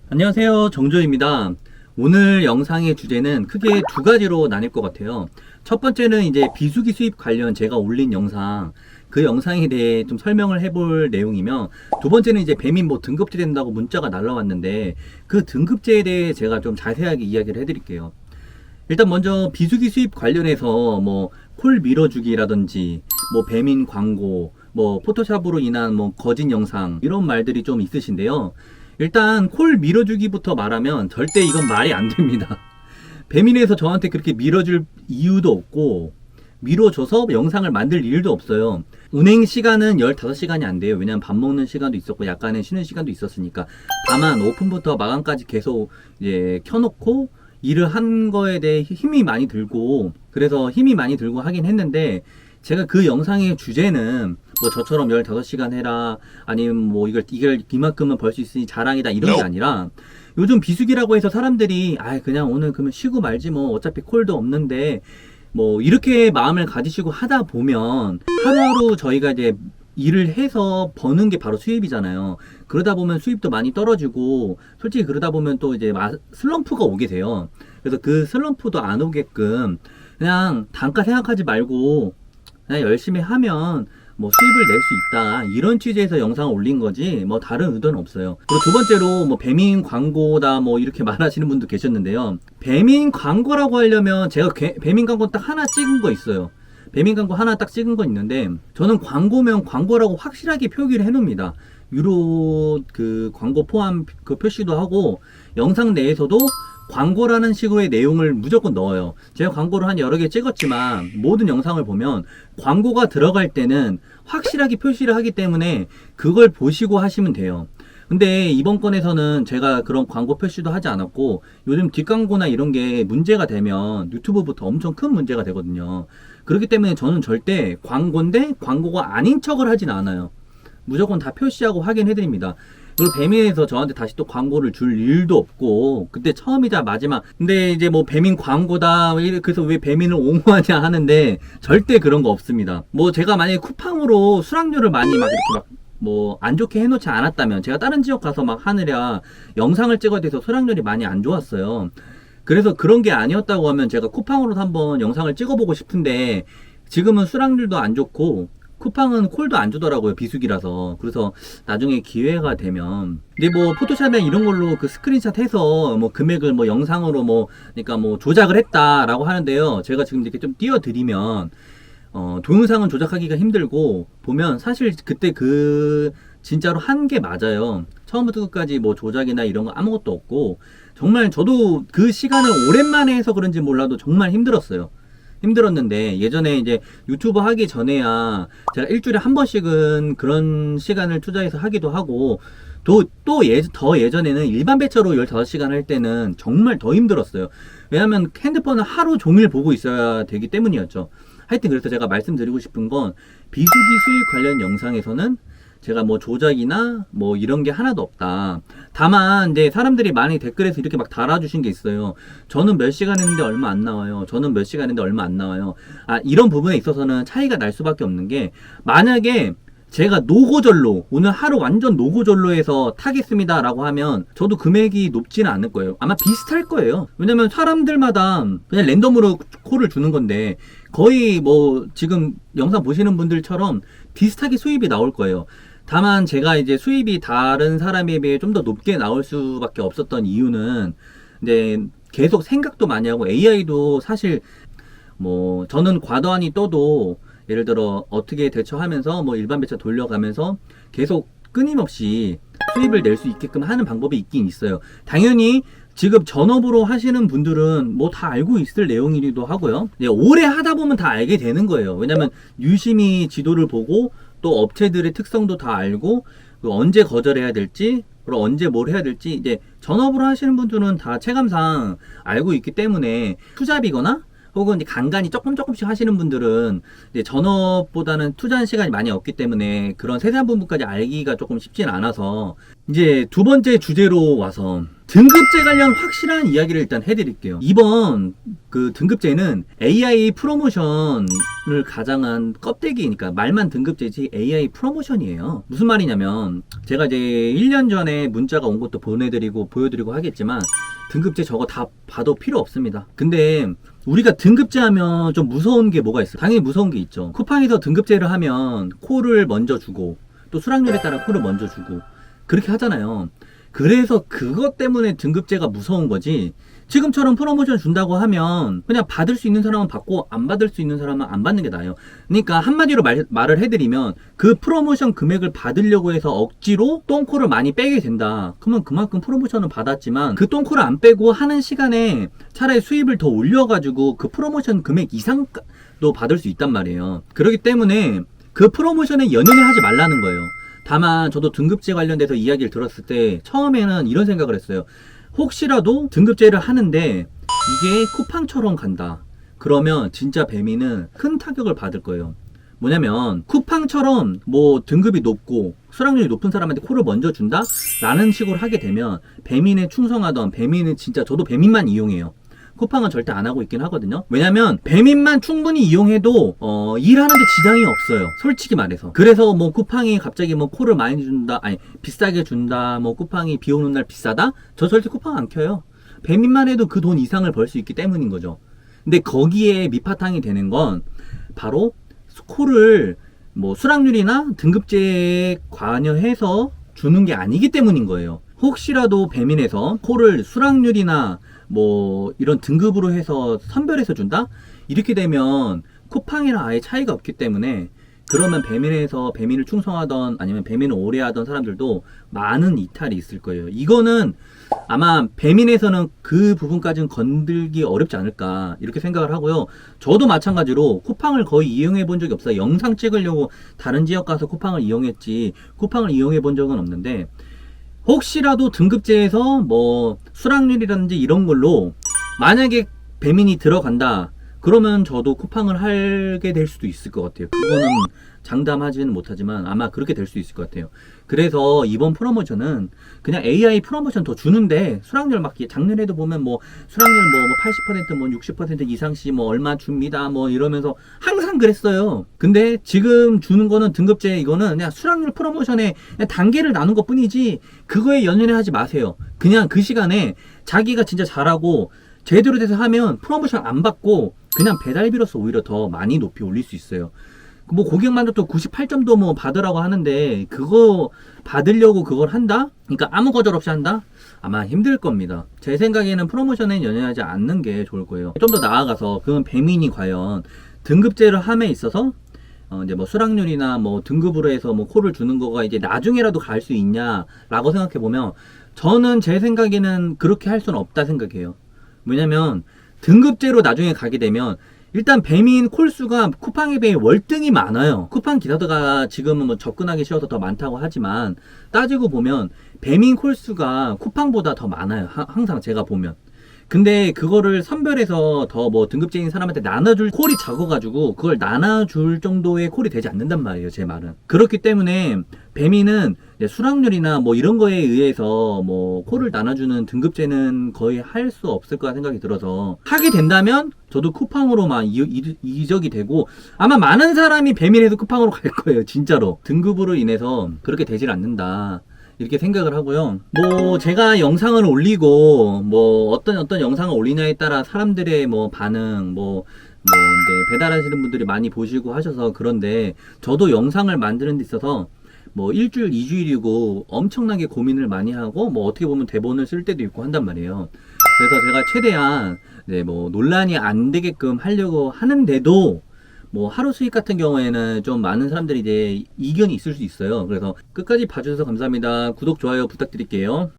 안녕하세요, 정조입니다. 오늘 영상의 주제는 크게 두 가지로 나뉠 것 같아요. 첫 번째는 이제 비수기 수입 관련 제가 올린 영상, 그 영상에 대해 좀 설명을 해볼 내용이며, 두 번째는 이제 배민 뭐 등급제 된다고 문자가 날라왔는데, 그 등급제에 대해 제가 좀 자세하게 이야기를 해드릴게요. 일단 먼저 비수기 수입 관련해서 뭐 콜 밀어주기라든지, 뭐 배민 광고, 뭐 포토샵으로 인한 뭐 거짓 영상, 이런 말들이 좀 있으신데요. 일단 콜 밀어주기부터 말하면 절대 이건 말이 안 됩니다. 배민에서 저한테 그렇게 밀어줄 이유도 없고 밀어줘서 영상을 만들 일도 없어요. 운행 시간은 15시간이 안 돼요. 왜냐면 밥 먹는 시간도 있었고 약간의 쉬는 시간도 있었으니까. 다만 오픈부터 마감까지 계속 이제 켜놓고 일을 한 거에 대해 힘이 많이 들고, 그래서 힘이 많이 들고 하긴 했는데, 제가 그 영상의 주제는 뭐 저처럼 15시간 해라, 아니면 뭐 이걸 이만큼은 벌 수 있으니 자랑이다, 이런 게 아니라, 요즘 비수기라고 해서 사람들이 그냥 오늘 그러면 쉬고 말지 뭐 어차피 콜도 없는데 뭐 이렇게 마음을 가지시고 하다 보면 하루하루 저희가 이제 일을 해서 버는 게 바로 수입이잖아요. 그러다 보면 수입도 많이 떨어지고, 솔직히 그러다 보면 또 이제 슬럼프가 오게 돼요. 그래서 그 슬럼프도 안 오게끔 그냥 단가 생각하지 말고 그냥 열심히 하면 뭐 수입을 낼 수 있다, 이런 취지에서 영상을 올린 거지 뭐 다른 의도는 없어요. 그리고 두 번째로 뭐 배민 광고다 뭐 이렇게 말하시는 분도 계셨는데요. 배민 광고라고 하려면 제가 배민 광고 딱 하나 찍은 거 있어요. 배민 광고 하나 딱 찍은 거 있는데, 저는 광고면 광고라고 확실하게 표기를 해 놓습니다. 유료 그 광고 포함 그 표시도 하고, 영상 내에서도 광고라는 식으로의 내용을 무조건 넣어요. 제가 광고를 한 여러 개 찍었지만 모든 영상을 보면 광고가 들어갈 때는 확실하게 표시를 하기 때문에 그걸 보시고 하시면 돼요. 근데 이번 건에서는 제가 그런 광고 표시도 하지 않았고, 요즘 뒷광고나 이런 게 문제가 되면 유튜브부터 엄청 큰 문제가 되거든요. 그렇기 때문에 저는 절대 광고인데 광고가 아닌 척을 하진 않아요. 무조건 다 표시하고 확인해드립니다. 그리고 배민에서 저한테 다시 또 광고를 줄 일도 없고, 그때 처음이자 마지막. 근데 이제 뭐 배민 광고다, 그래서 왜 배민을 옹호하냐 하는데, 절대 그런 거 없습니다. 뭐 제가 만약에 쿠팡으로 수락료를 많이 막 이렇게 막 뭐 안 좋게 해놓지 않았다면, 제가 다른 지역 가서 막 하느라 영상을 찍어야 돼서 수락률이 많이 안 좋았어요. 그래서 그런 게 아니었다고 하면 제가 쿠팡으로도 한번 영상을 찍어보고 싶은데, 지금은 수락률도 안 좋고 쿠팡은 콜도 안 주더라고요, 비수기라서. 그래서 나중에 기회가 되면, 근데 뭐 포토샵이나 이런 걸로 그 스크린샷 해서 뭐 금액을 뭐 영상으로 뭐 그러니까 뭐 조작을 했다라고 하는데요. 제가 지금 이렇게 좀 띄워드리면 동영상은 조작하기가 힘들고, 보면 사실 그때 그 진짜로 한 게 맞아요. 처음부터 끝까지 뭐 조작이나 이런 거 아무것도 없고, 정말 저도 그 시간을 오랜만에 해서 그런지 몰라도 정말 힘들었는데, 예전에 이제 유튜브 하기 전에야 제가 일주일에 한 번씩은 그런 시간을 투자해서 하기도 하고, 더 예전에는 일반 배차로 15시간 할 때는 정말 더 힘들었어요. 왜냐면 핸드폰을 하루 종일 보고 있어야 되기 때문이었죠. 하여튼 그래서 제가 말씀드리고 싶은 건, 비수기 수익 관련 영상에서는 제가 뭐 조작이나 뭐 이런 게 하나도 없다. 다만 이제 사람들이 많이 댓글에서 이렇게 막 달아주신 게 있어요. 저는 몇 시간 했는데 얼마 안 나와요. 저는 몇 시간 했는데 얼마 안 나와요. 이런 부분에 있어서는 차이가 날 수밖에 없는 게, 만약에 제가 노고절로 오늘 하루 완전 노고절로 해서 타겠습니다 라고 하면 저도 금액이 높지는 않을 거예요. 아마 비슷할 거예요. 왜냐면 사람들마다 그냥 랜덤으로 콜을 주는 건데, 거의 뭐 지금 영상 보시는 분들처럼 비슷하게 수입이 나올 거예요. 다만 제가 이제 수입이 다른 사람에 비해 좀 더 높게 나올 수밖에 없었던 이유는, 이제 계속 생각도 많이 하고, AI도 사실 뭐 저는 과도한이 떠도 예를 들어 어떻게 대처하면서 뭐 일반 배차 돌려가면서 계속 끊임없이 수입을 낼 수 있게끔 하는 방법이 있긴 있어요. 당연히 지금 전업으로 하시는 분들은 뭐 다 알고 있을 내용이기도 하고요. 오래 하다 보면 다 알게 되는 거예요. 왜냐면 유심히 지도를 보고, 또 업체들의 특성도 다 알고, 언제 거절해야 될지, 그리고 언제 뭘 해야 될지, 이제 전업으로 하시는 분들은 다 체감상 알고 있기 때문에, 투잡이거나 혹은 이제 간간히 조금씩 하시는 분들은 이제 전업보다는 투자한 시간이 많이 없기 때문에 그런 세세한 부분까지 알기가 조금 쉽진 않아서, 이제 두 번째 주제로 와서, 등급제 관련 확실한 이야기를 일단 해드릴게요. 이번 그 등급제는 AI 프로모션을 가장한 껍데기니까 말만 등급제지 AI 프로모션이에요. 무슨 말이냐면 제가 이제 1년 전에 문자가 온 것도 보내드리고 보여드리고 하겠지만 등급제 저거 다 봐도 필요 없습니다. 근데 우리가 등급제 하면 좀 무서운 게 뭐가 있어요? 당연히 무서운 게 있죠. 쿠팡에서 등급제를 하면 콜을 먼저 주고 또 수락률에 따라 콜을 먼저 주고 그렇게 하잖아요. 그래서 그것 때문에 등급제가 무서운 거지, 지금처럼 프로모션 준다고 하면 그냥 받을 수 있는 사람은 받고 안 받을 수 있는 사람은 안 받는 게 나아요. 그러니까 한마디로 말을 해드리면 그 프로모션 금액을 받으려고 해서 억지로 똥콜을 많이 빼게 된다. 그러면 그만큼 프로모션을 받았지만 그 똥콜을 안 빼고 하는 시간에 차라리 수입을 더 올려가지고 그 프로모션 금액 이상도 받을 수 있단 말이에요. 그렇기 때문에 그 프로모션에 연연해 하지 말라는 거예요. 다만 저도 등급제 관련돼서 이야기를 들었을 때 처음에는 이런 생각을 했어요. 혹시라도 등급제를 하는데 이게 쿠팡처럼 간다, 그러면 진짜 배민은 큰 타격을 받을 거예요. 뭐냐면 쿠팡처럼 뭐 등급이 높고 수락률이 높은 사람한테 콜을 먼저 준다? 라는 식으로 하게 되면 배민에 충성하던, 배민은 진짜 저도 배민만 이용해요. 쿠팡은 절대 안 하고 있긴 하거든요. 왜냐면 배민만 충분히 이용해도 일하는데 지장이 없어요, 솔직히 말해서. 그래서 뭐 쿠팡이 갑자기 뭐 콜을 많이 준다, 아니 비싸게 준다, 뭐 쿠팡이 비 오는 날 비싸다, 저 절대 쿠팡 안 켜요. 배민만 해도 그 돈 이상을 벌 수 있기 때문인 거죠. 근데 거기에 밑바탕이 되는 건 바로 콜을 뭐 수락률이나 등급제에 관여해서 주는 게 아니기 때문인 거예요. 혹시라도 배민에서 콜을 수락률이나 뭐 이런 등급으로 해서 선별해서 준다? 이렇게 되면 쿠팡이랑 아예 차이가 없기 때문에, 그러면 배민에서 배민을 충성하던 아니면 배민을 오래 하던 사람들도 많은 이탈이 있을 거예요. 이거는 아마 배민에서는 그 부분까지는 건들기 어렵지 않을까 이렇게 생각을 하고요. 저도 마찬가지로 쿠팡을 거의 이용해 본 적이 없어요. 영상 찍으려고 다른 지역 가서 쿠팡을 이용했지 쿠팡을 이용해 본 적은 없는데, 혹시라도 등급제에서 뭐 수락률이라든지 이런 걸로 만약에 배민이 들어간다, 그러면 저도 쿠팡을 하게 될 수도 있을 것 같아요. 그거는 장담하지는 못하지만 아마 그렇게 될 수 있을 것 같아요. 그래서 이번 프로모션은 그냥 AI 프로모션 더 주는데, 수락률 막 작년에도 보면 뭐 수락률 뭐 80% 60% 이상씩 뭐 얼마 줍니다 뭐 이러면서 항상 그랬어요. 근데 지금 주는 거는 등급제, 이거는 그냥 수락률 프로모션에 그냥 단계를 나눈 것 뿐이지 그거에 연연해 하지 마세요. 그냥 그 시간에 자기가 진짜 잘하고 제대로 돼서 하면 프로모션 안 받고 그냥 배달비로서 오히려 더 많이 높이 올릴 수 있어요. 뭐 고객 만족도 98점도 뭐 받으라고 하는데 그거 받으려고 그걸 한다? 그러니까 아무 거절 없이 한다? 아마 힘들 겁니다. 제 생각에는 프로모션에 연연하지 않는 게 좋을 거예요. 좀 더 나아가서 그건 배민이 과연 등급제를 함에 있어서 이제 뭐 수락률이나 뭐 등급으로 해서 뭐 콜을 주는 거가 이제 나중에라도 갈 수 있냐라고 생각해 보면, 저는 제 생각에는 그렇게 할 수는 없다 생각해요. 왜냐면 등급제로 나중에 가게 되면 일단 배민 콜수가 쿠팡에 비해 월등히 많아요. 쿠팡 기사가 지금은 뭐 접근하기 쉬워서 더 많다고 하지만 따지고 보면 배민 콜수가 쿠팡보다 더 많아요. 항상 제가 보면. 근데 그거를 선별해서 더 뭐 등급제인 사람한테 나눠줄 콜이 적어가지고 그걸 나눠줄 정도의 콜이 되지 않는단 말이에요, 제 말은. 그렇기 때문에 배민은 수락률이나 뭐 이런 거에 의해서 뭐 콜을 나눠주는 등급제는 거의 할 수 없을 거라 생각이 들어서, 하게 된다면 저도 쿠팡으로만 이적이 되고 아마 많은 사람이 배민에서 쿠팡으로 갈 거예요, 진짜로. 등급으로 인해서 그렇게 되질 않는다, 이렇게 생각을 하고요. 뭐 제가 영상을 올리고 뭐 어떤 영상을 올리냐에 따라 사람들의 뭐 반응 뭐 이제 배달하시는 분들이 많이 보시고 하셔서 그런데, 저도 영상을 만드는 데 있어서 뭐 일주일 2주일이고 엄청나게 고민을 많이 하고 뭐 어떻게 보면 대본을 쓸 때도 있고 한단 말이에요. 그래서 제가 최대한 뭐 논란이 안 되게끔 하려고 하는데도 뭐 하루 수익 같은 경우에는 좀 많은 사람들이 이제 이견이 있을 수 있어요. 그래서 끝까지 봐주셔서 감사합니다. 구독, 좋아요 부탁드릴게요.